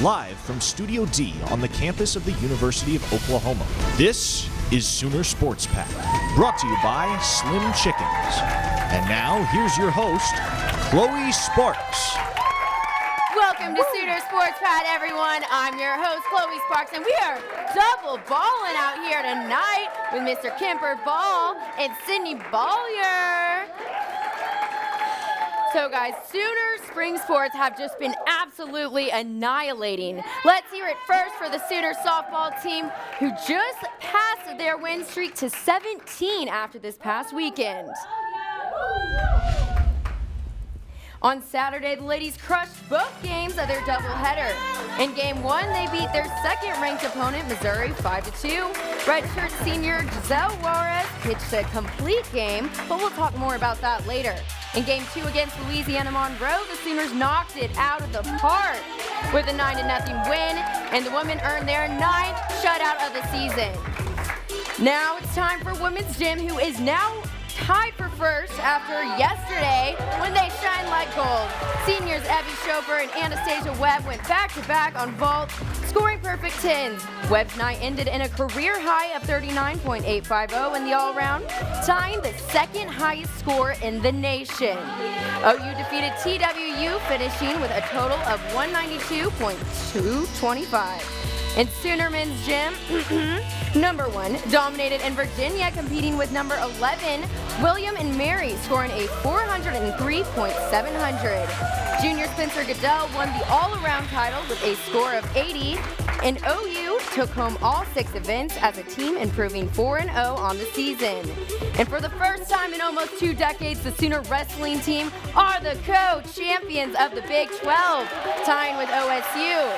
live from Studio D on the campus of the University of Oklahoma. This is Sooner Sports Pack, brought to you by Slim Chickens. And now, here's your host, Chloe Sparks. Welcome to Sooner Sports Pad, everyone. I'm your host, Chloe Sparks, and we are double balling out here tonight with Mr. Kemper Ball and Sydney Bollier. So, guys, Sooner spring sports have just been absolutely annihilating. Let's hear it first for the Sooner softball team, who just passed their win streak to 17 after this past weekend. On Saturday, the ladies crushed both games of their doubleheader. In Game 1, they beat their second-ranked opponent, Missouri, 5-2. Redshirt senior Giselle Juarez pitched a complete game, but we'll talk more about that later. In Game 2 against Louisiana Monroe, the Sooners knocked it out of the park with a 9-0 win, and the women earned their 9th shutout of the season. Now it's time for women's gym, who is now tied for first after yesterday when they shined like gold. Seniors Abby Schofer and Anastasia Webb went back-to-back on vault, scoring perfect 10s. Webb's night ended in a career high of 39.850 in the all-around, tying the second highest score in the nation. OU defeated TWU, finishing with a total of 192.225. In Sooner men's gym, number 1 dominated in Virginia, competing with number 11, William and Mary, scoring a 403.700. Junior Spencer Goodell won the all-around title with a score of 80, and OU took home all 6 events as a team, improving 4-0 on the season. And for the first time in almost 2 decades, the Sooner wrestling team are the co-champions of the Big 12, tying with OSU.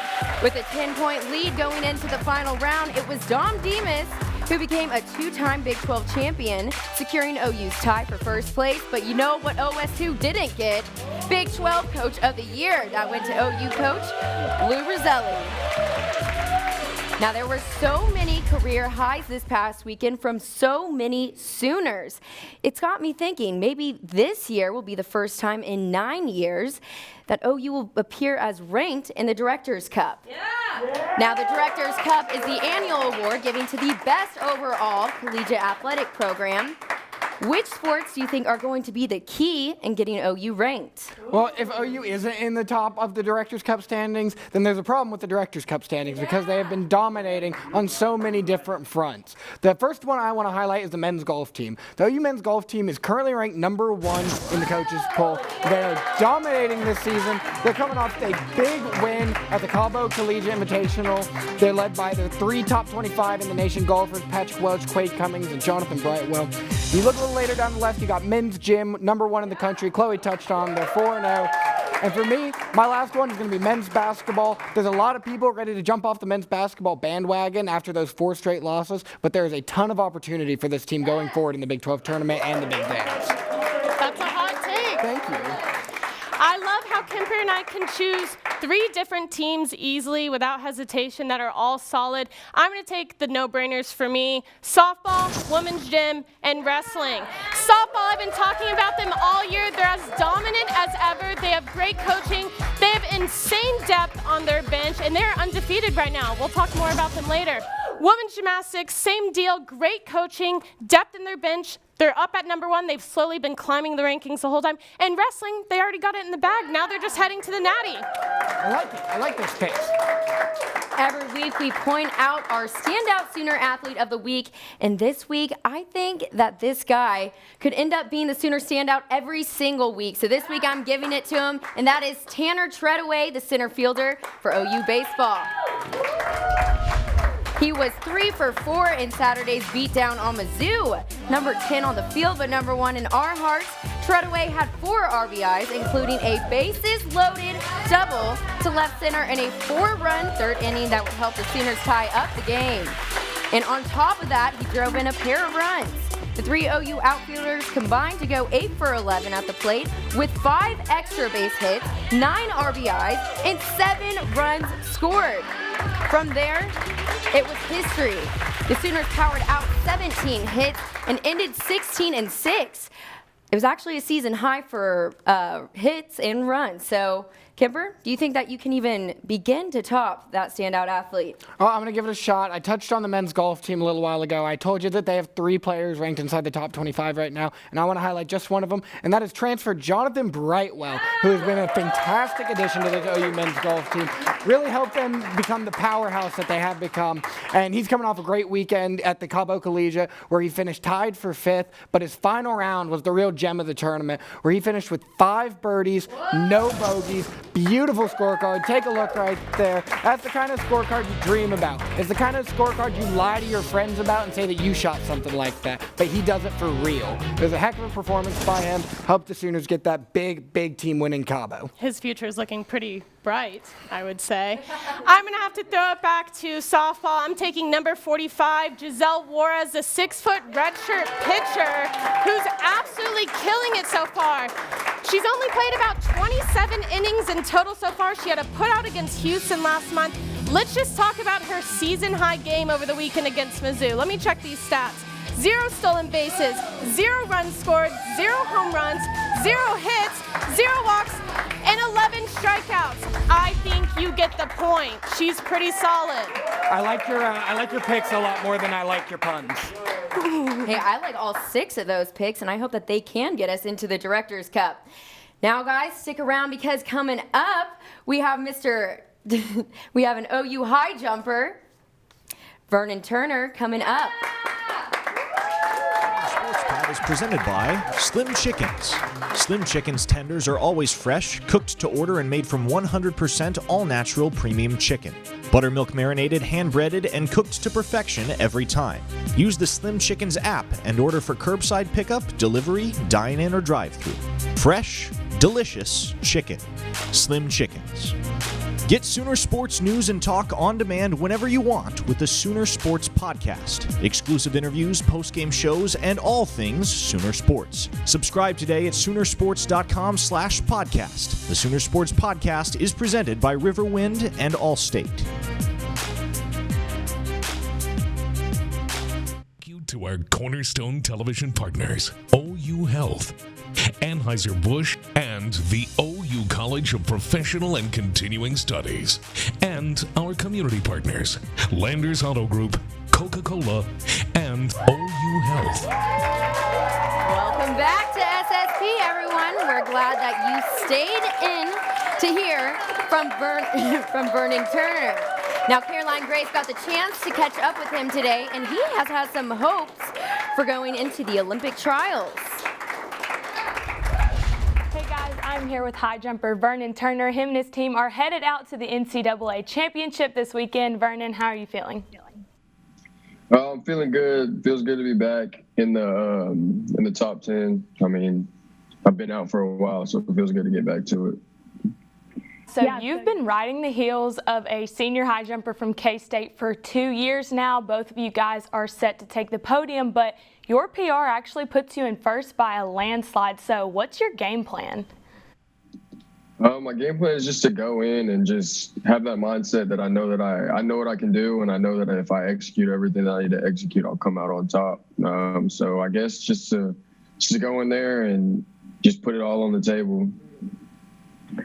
With a 10-point lead going into the final round, it was Dom Demas who became a 2-time Big 12 champion, securing OU's tie for first place. But you know what OSU didn't get? Big 12 Coach of the Year. That went to OU coach Lou Roselli. Now, there were so many career highs this past weekend from so many Sooners. It's got me thinking maybe this year will be the first time in 9 years that OU will appear as ranked in the Directors' Cup. Yeah. Now, the Directors' Cup is the annual award given to the best overall collegiate athletic program. Which sports do you think are going to be the key in getting OU ranked? Well, if OU isn't in the top of the Directors' Cup standings, then there's a problem with the Directors' Cup standings because they have been dominating on so many different fronts. The first one I want to highlight is the men's golf team. The OU men's golf team is currently ranked number 1 in the coaches' poll. They are dominating this season. They're coming off a big win at the Cabo Collegiate Invitational. They're led by the 3 top 25 in the nation golfers, Patrick Welch, Quade Cummings, and Jonathan Brightwell. You look a little later down the left, you got men's gym, number 1 in the country. Chloe touched on, they're 4-0. And for me, my last one is going to be men's basketball. There's a lot of people ready to jump off the men's basketball bandwagon after those 4 straight losses, but there is a ton of opportunity for this team going forward in the Big 12 tournament and the Big Dance. That's a hot take. Thank you. I love how Kemper and I can choose 3 different teams easily without hesitation that are all solid. I'm going to take the no-brainers for me: softball, women's gym, and wrestling. Softball, I've been talking about them all year. They're as dominant as ever. They have great coaching. They have insane depth on their bench, and they're undefeated right now. We'll talk more about them later. Women's gymnastics, same deal, great coaching, depth in their bench. They're up at number 1. They've slowly been climbing the rankings the whole time. And wrestling, they already got it in the bag. Now they're just heading to the Natty. I like it. I like this case. Every week we point out our Standout Sooner Athlete of the Week. And this week, I think that this guy could end up being the Sooner Standout every single week. So this week I'm giving it to him, and that is Tanner Treadaway, the center fielder for OU baseball. He was 3 for 4 in Saturday's beatdown on Mizzou. Number 10 on the field, but number 1 in our hearts. Treadaway had 4 RBIs, including a bases-loaded double to left center in a 4-run 3rd inning that would help the Sooners tie up the game. And on top of that, he drove in a pair of runs. The 3 OU outfielders combined to go 8 for 11 at the plate with 5 extra base hits, 9 RBIs, and 7 runs scored. From there, it was history. The Sooners powered out 17 hits and ended 16-6. It was actually a season high for hits and runs, so Kemper, do you think that you can even begin to top that standout athlete? Oh, I'm going to give it a shot. I touched on the men's golf team a little while ago. I told you that they have 3 players ranked inside the top 25 right now, and I want to highlight just one of them, and that is transfer Jonathan Brightwell, who has been a fantastic addition to this OU men's golf team. Really helped them become the powerhouse that they have become, and he's coming off a great weekend at the Cabo Collegiate where he finished tied for 5th, but his final round was the real gem of the tournament, where he finished with 5 birdies, no bogeys, beautiful scorecard. Take a look right there. That's the kind of scorecard you dream about. It's the kind of scorecard you lie to your friends about and say that you shot something like that. But he does it for real. It was a heck of a performance by him. Helped the Sooners get that big team win in Cabo. His future is looking pretty bright, I would say. I'm going to have to throw it back to softball. I'm taking number 45, Giselle Juarez, a 6-foot redshirt pitcher who's absolutely killing it so far. She's only played about 27 innings in total so far. She had a putout against Houston last month. Let's just talk about her season-high game over the weekend against Mizzou. Let me check these stats. 0 stolen bases, 0 runs scored, 0 home runs, 0 hits, 0 walks, and 11 strikeouts. I think you get the point. She's pretty solid. I like your picks a lot more than I like your puns. Hey, I like all 6 of those picks, and I hope that they can get us into the Director's Cup. Now, guys, stick around because coming up, we have we have an OU high jumper, Vernon Turner, coming up. Sports Pad is presented by Slim Chickens. Slim Chickens tenders are always fresh, cooked to order, and made from 100% all-natural premium chicken. Buttermilk marinated, hand-breaded, and cooked to perfection every time. Use the Slim Chickens app and order for curbside pickup, delivery, dine-in, or drive-thru. Fresh, delicious chicken. Slim Chickens. Get Sooner Sports news and talk on demand whenever you want with the Sooner Sports Podcast. Exclusive interviews, post-game shows, and all things Sooner Sports. Subscribe today at Soonersports.com/podcast. The Sooner Sports Podcast is presented by Riverwind and Allstate. Thank you to our cornerstone television partners, OU Health, Anheuser-Busch, and the OU College of Professional and Continuing Studies, and our community partners, Landers Auto Group, Coca-Cola, and OU Health. Welcome back to SSP, everyone. We're glad that you stayed in to hear from Vernon Turner. Now, Caroline Grace got the chance to catch up with him today, and he has had some hopes for going into the Olympic trials. Hey guys, I'm here with high jumper Vernon Turner. Him and his team are headed out to the NCAA championship this weekend. Vernon, how are you feeling? I'm feeling good. Feels good to be back in the top 10. I mean, I've been out for a while, so it feels good to get back to it. So you've been riding the heels of a senior high jumper from K-State for 2 years now. Both of you guys are set to take the podium, but your PR actually puts you in first by a landslide. So what's your game plan? My game plan is just to go in and just have that mindset that I know what I can do, and I know that if I execute everything that I need to execute, I'll come out on top. So I guess just to go in there and just put it all on the table.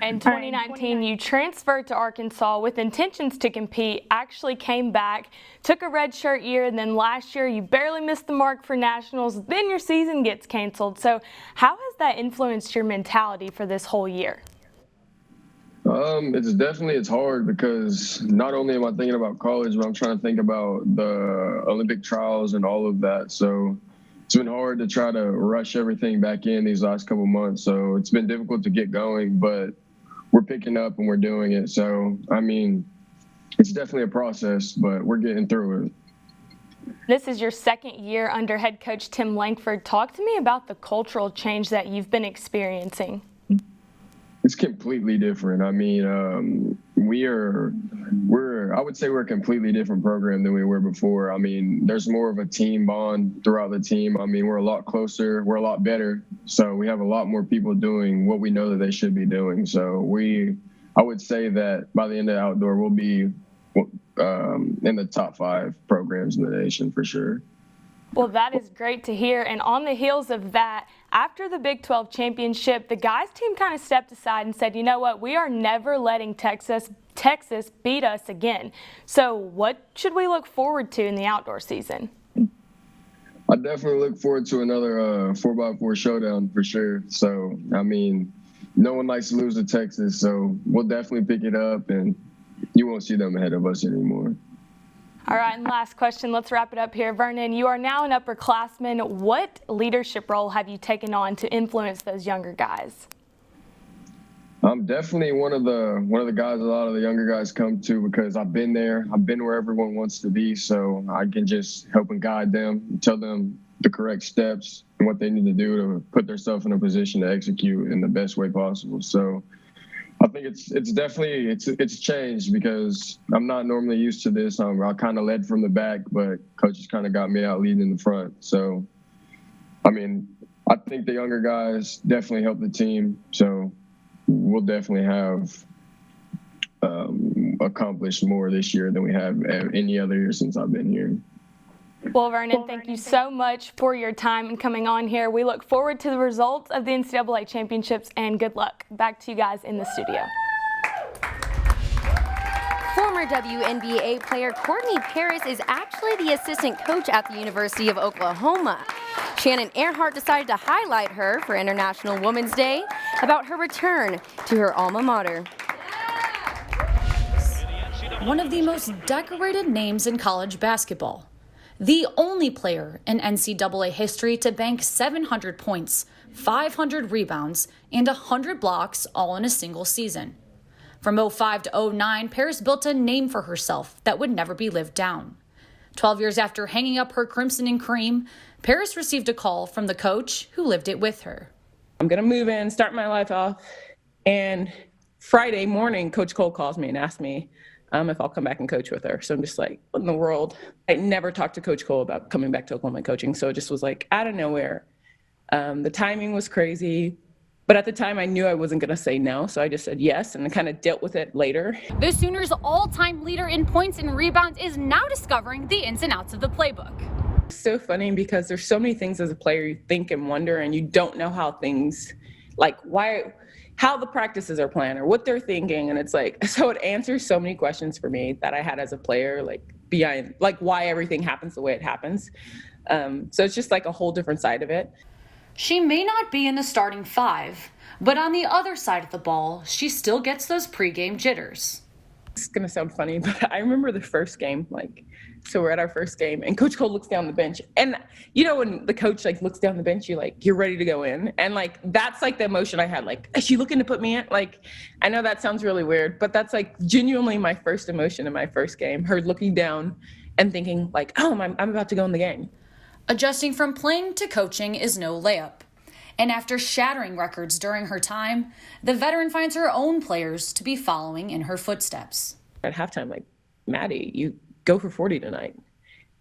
In 2019, you transferred to Arkansas with intentions to compete, actually came back, took a redshirt year, and then last year you barely missed the mark for nationals, then your season gets canceled. So how has that influenced your mentality for this whole year? It's hard because not only am I thinking about college, but I'm trying to think about the Olympic trials and all of that. So it's been hard to try to rush everything back in these last couple months. So it's been difficult to get going, but we're picking up and we're doing it. So, I mean, it's definitely a process, but we're getting through it. This is your second year under head coach Tim Langford. Talk to me about the cultural change that you've been experiencing. It's completely different. I mean, I would say we're a completely different program than we were before. I mean, there's more of a team bond throughout the team. I mean, we're a lot closer. We're a lot better. So we have a lot more people doing what we know that they should be doing. So I would say that by the end of the outdoor, we'll be in the top 5 programs in the nation for sure. Well, that is great to hear. And on the heels of that, After the Big 12 championship, the guys team kind of stepped aside and said, you know what, we are never letting Texas beat us again. So what should we look forward to in the outdoor season? I definitely look forward to another 4x4 showdown for sure. So, I mean, no one likes to lose to Texas, so we'll definitely pick it up, and you won't see them ahead of us anymore. All right, and last question. Let's wrap it up here. Vernon, you are now an upperclassman. What leadership role have you taken on to influence those younger guys? I'm definitely one of the guys a lot of the younger guys come to because I've been there. I've been where everyone wants to be, so I can just help and guide them, and tell them the correct steps and what they need to do to put themselves in a position to execute in the best way possible. So I think it's definitely changed because I'm not normally used to this. I kind of led from the back, but coaches kind of got me out leading in the front. So, I mean, I think the younger guys definitely help the team. So we'll definitely have accomplished more this year than we have any other year since I've been here. Well, Vernon, thank you so much for your time and coming on here. We look forward to the results of the NCAA championships, and good luck. Back to you guys in the studio. Former WNBA player Courtney Parris is actually the assistant coach at the University of Oklahoma. Shannon Earhart decided to highlight her for International Women's Day about her return to her alma mater. One of the most decorated names in college basketball. The only player in NCAA history to bank 700 points, 500 rebounds, and 100 blocks all in a single season. From 05 to 09, Parris built a name for herself that would never be lived down. 12 years after hanging up her crimson and cream, Parris received a call from the coach who lived it with her. I'm going to move in, start my life off, and Friday morning, Coach Cole calls me and asks me if I'll come back and coach with her. So I'm just like, what in the world? I never talked to Coach Cole about coming back to Oklahoma coaching, so it just was like out of nowhere. The timing was crazy, but at the time I knew I wasn't going to say no, so I just said yes and kind of dealt with it later. The Sooners' all-time leader in points and rebounds is now discovering the ins and outs of the playbook. It's so funny because there's so many things as a player you think and wonder, and you don't know how things, like how the practices are planned or what they're thinking. And it's like, so it answers so many questions for me that I had as a player, like behind, like why everything happens the way it happens. So it's just like a whole different side of it. She may not be in the starting five, but on the other side of the ball, she still gets those pregame jitters. It's going to sound funny, but I remember the first game, so we're at our first game and Coach Cole looks down the bench, and you know, when the coach looks down the bench, you're ready to go in. And that's the emotion I had. Is she looking to put me in? I know that sounds really weird, but that's genuinely my first emotion in my first game, her looking down and thinking oh, I'm about to go in the game. Adjusting from playing to coaching is no layup. And after shattering records during her time, the veteran finds her own players to be following in her footsteps. At halftime, Maddie, you go for 40 tonight.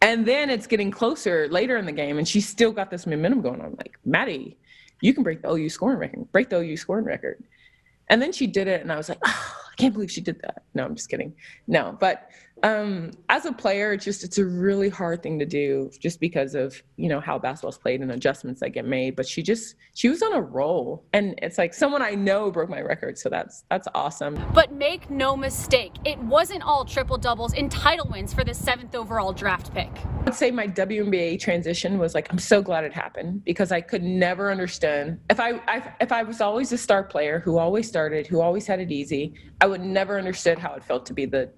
And then it's getting closer later in the game, and she's still got this momentum going on. Maddie, you can break the OU scoring record. And then she did it, and I was like, oh, I can't believe she did that. No, I'm just kidding. No, but as a player, it's a really hard thing to do just because of, how basketball's played and adjustments that get made. But she was on a roll, and it's someone I know broke my record. So that's awesome. But make no mistake, it wasn't all triple doubles and title wins for the 7th overall draft pick. I would say my WNBA transition was I'm so glad it happened because I could never understand if I was always a star player who always started, who always had it easy, I would never understood how it felt to be the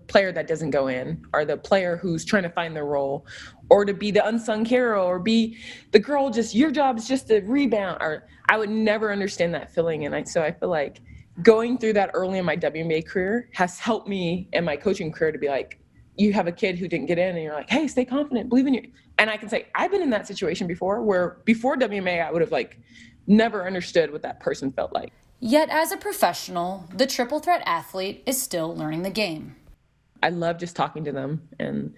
player that doesn't go in, or the player who's trying to find their role, or to be the unsung hero, or be the girl, just your job is just to rebound. Or I would never understand that feeling. And so I feel like going through that early in my WNBA career has helped me in my coaching career to be you have a kid who didn't get in and you're hey, stay confident, believe in you. And I can say, I've been in that situation before where before WNBA, I would have never understood what that person felt like. Yet as a professional, the triple threat athlete is still learning the game. I love just talking to them, and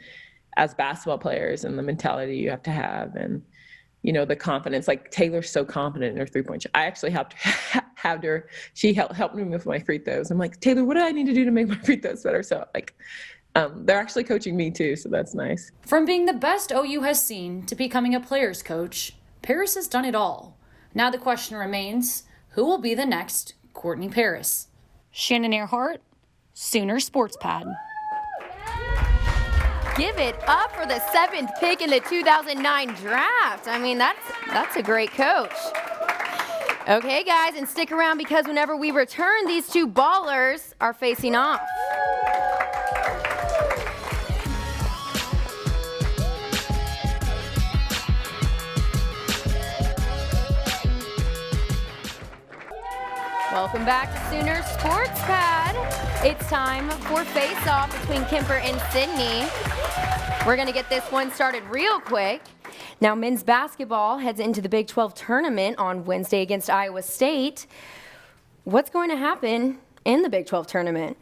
as basketball players, and the mentality you have to have, and the confidence. Taylor's so confident in her 3-point shot. I actually helped have her. She helped me with my free throws. I'm Taylor, what do I need to do to make my free throws better? So they're actually coaching me too, so that's nice. From being the best OU has seen to becoming a player's coach, Parris has done it all. Now the question remains, who will be the next Courtney Parris? Shannon Earhart, Sooner Sports Pad. Give it up for the 7th pick in the 2009 draft. I mean, that's a great coach. Okay, guys, and stick around because whenever we return, these two ballers are facing off. Welcome back to Sooner Sports Pad. It's time for face-off between Kemper and Sydney. We're going to get this one started real quick. Now, men's basketball heads into the Big 12 tournament on Wednesday against Iowa State. What's going to happen in the Big 12 tournament?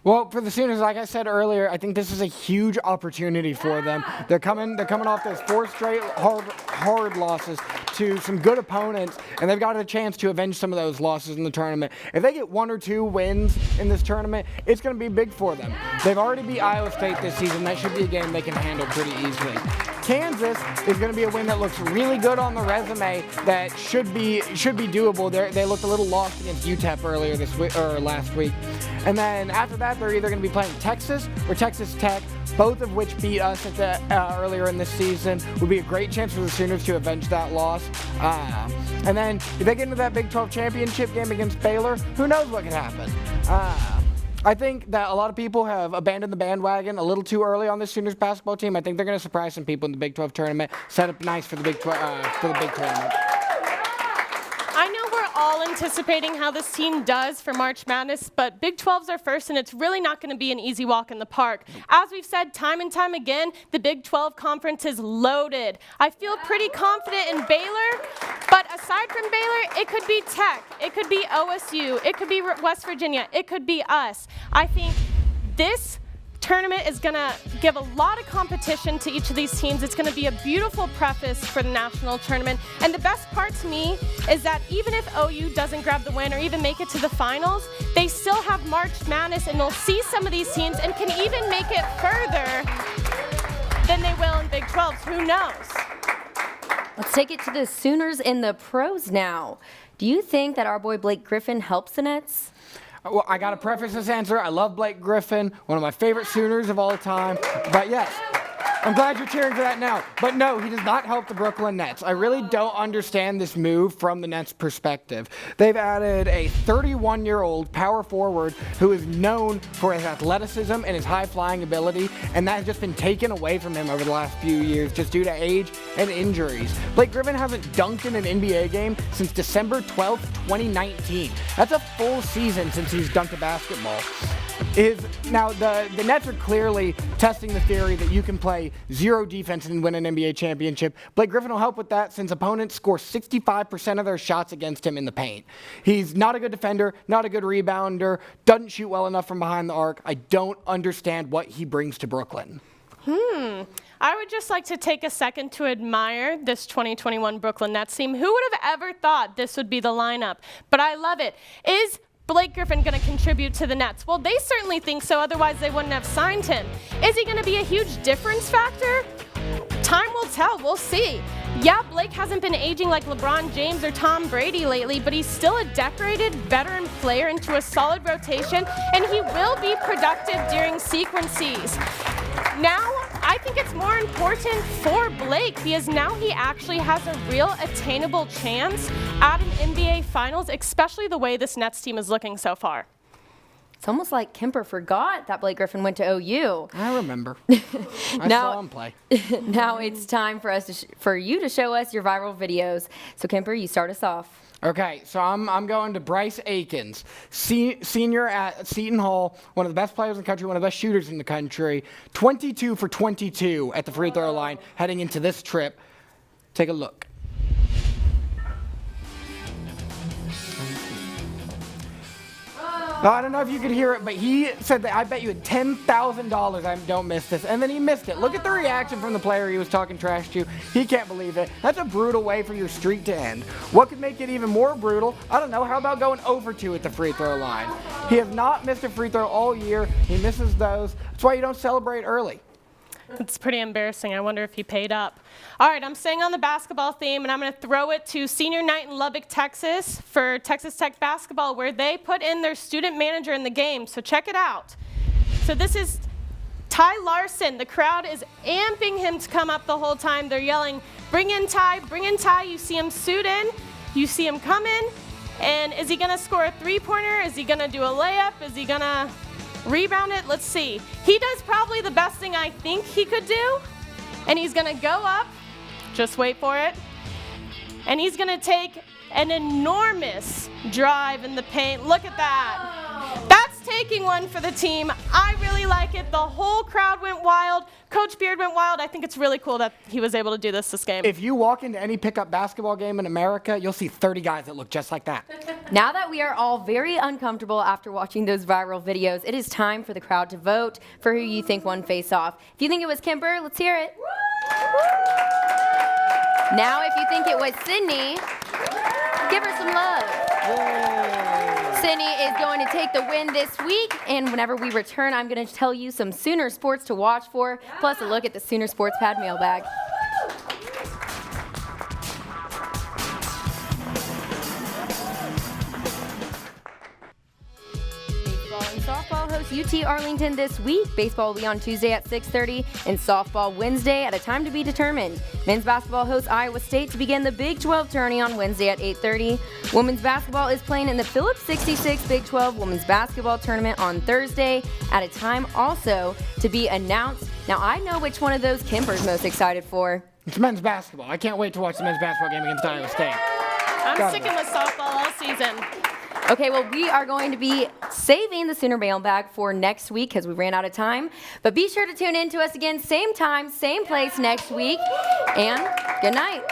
Well, for the Sooners, like I said earlier, I think this is a huge opportunity for them. They're coming off those 4 straight hard losses to some good opponents, and they've got a chance to avenge some of those losses in the tournament. If they get 1 or 2 wins in this tournament, it's going to be big for them. They've already beat Iowa State this season. That should be a game they can handle pretty easily. Kansas is going to be a win that looks really good on the resume. That should be doable. They looked a little lost against UTEP earlier this week or last week, and then after that they're either going to be playing Texas or Texas Tech, both of which beat us earlier in this season. Would be a great chance for the Sooners to avenge that loss. And then if they get into that Big 12 championship game against Baylor, who knows what could happen. I think that a lot of people have abandoned the bandwagon a little too early on this Sooners basketball team. I think they're going to surprise some people in the Big 12 tournament, set up nice for the big tournament. I know we're all anticipating how this team does for March Madness, but Big 12s are first, and it's really not going to be an easy walk in the park. As we've said time and time again, the Big 12 conference is loaded. I feel pretty confident in Baylor, but aside from Baylor, it could be Tech, it could be OSU, it could be West Virginia, it could be us. I think this tournament is going to give a lot of competition to each of these teams. It's going to be a beautiful preface for the national tournament. And the best part to me is that even if OU doesn't grab the win or even make it to the finals, they still have March Madness, and they'll see some of these teams and can even make it further than they will in Big 12s. Who knows? Let's take it to the Sooners in the pros now. Do you think that our boy Blake Griffin helps the Nets? Well, I got to preface this answer. I love Blake Griffin, one of my favorite Sooners of all time. But yes, I'm glad you're cheering for that now. But no, he does not help the Brooklyn Nets. I really don't understand this move from the Nets' perspective. They've added a 31-year-old power forward who is known for his athleticism and his high-flying ability, and that has just been taken away from him over the last few years just due to age and injuries. Blake Griffin hasn't dunked in an NBA game since December 12th, 2019. That's a full season since he's dunked a basketball. Now, the Nets are clearly testing the theory that you can play zero defense and win an NBA championship. Blake Griffin will help with that since opponents score 65% of their shots against him in the paint. He's not a good defender, not a good rebounder, doesn't shoot well enough from behind the arc. I don't understand what he brings to Brooklyn. I would just like to take a second to admire this 2021 Brooklyn Nets team. Who would have ever thought this would be the lineup? But I love it. Is Blake Griffin going to contribute to the Nets? Well, they certainly think so, otherwise they wouldn't have signed him. Is he going to be a huge difference factor? Time will tell. We'll see. Yeah, Blake hasn't been aging like LeBron James or Tom Brady lately, but he's still a decorated veteran player into a solid rotation, and he will be productive during sequences. Now, I think it's more important for Blake because now he actually has a real attainable chance at an NBA Finals, especially the way this Nets team is looking so far. It's almost like Kemper forgot that Blake Griffin went to OU. I remember. I saw him play. Now it's time for us for you to show us your viral videos. So Kemper, you start us off. Okay, so I'm going to Bryce Akins, senior at Seton Hall, one of the best players in the country, one of the best shooters in the country, 22 for 22 at the free throw line heading into this trip. Take a look. I don't know if you could hear it, but he said that I bet you $10,000 I don't miss this, and then he missed it. Look at the reaction from the player he was talking trash to. He can't believe it. That's a brutal way for your streak to end. What could make it even more brutal? I don't know. How about going over 2 at the free throw line? He has not missed a free throw all year. He misses those. That's why you don't celebrate early. It's pretty embarrassing. I wonder if he paid up. All right, I'm staying on the basketball theme, and I'm going to throw it to senior night in Lubbock, Texas for Texas Tech basketball, where they put in their student manager in the game. So check it out. So this is Ty Larson. The crowd is amping him to come up the whole time. They're yelling, bring in Ty, bring in Ty. You see him suit in. You see him come in. And is he going to score a three-pointer? Is he going to do a layup? Is he going to rebound it? Let's see. He does probably the best thing I think he could do. And he's going to go up. Just wait for it. And he's going to take an enormous drive in the paint. Look at that. That's taking one for the team. I really like it. The whole crowd went wild. Coach Beard went wild. I think it's really cool that he was able to do this game. If you walk into any pickup basketball game in America, you'll see 30 guys that look just like that. Now that we are all very uncomfortable after watching those viral videos, it is time for the crowd to vote for who you think won face-off. If you think it was Kemper, let's hear it. Now, if you think it was Sydney, give her some love. Sydney is going to take the win this week, and whenever we return, I'm going to tell you some Sooner sports to watch for, plus a look at the Sooner Sports Pad mailbag. Softball hosts UT Arlington this week. Baseball will be on Tuesday at 6:30 and softball Wednesday at a time to be determined. Men's basketball hosts Iowa State to begin the Big 12 tourney on Wednesday at 8:30. Women's basketball is playing in the Phillips 66 Big 12 Women's Basketball Tournament on Thursday at a time also to be announced. Now, I know which one of those Kemper's most excited for. It's men's basketball. I can't wait to watch the men's basketball game against Iowa State. I'm sticking with softball all season. Okay, well, we are going to be saving the Sooner mailbag for next week because we ran out of time. But be sure to tune in to us again, same time, same place next week. And good night.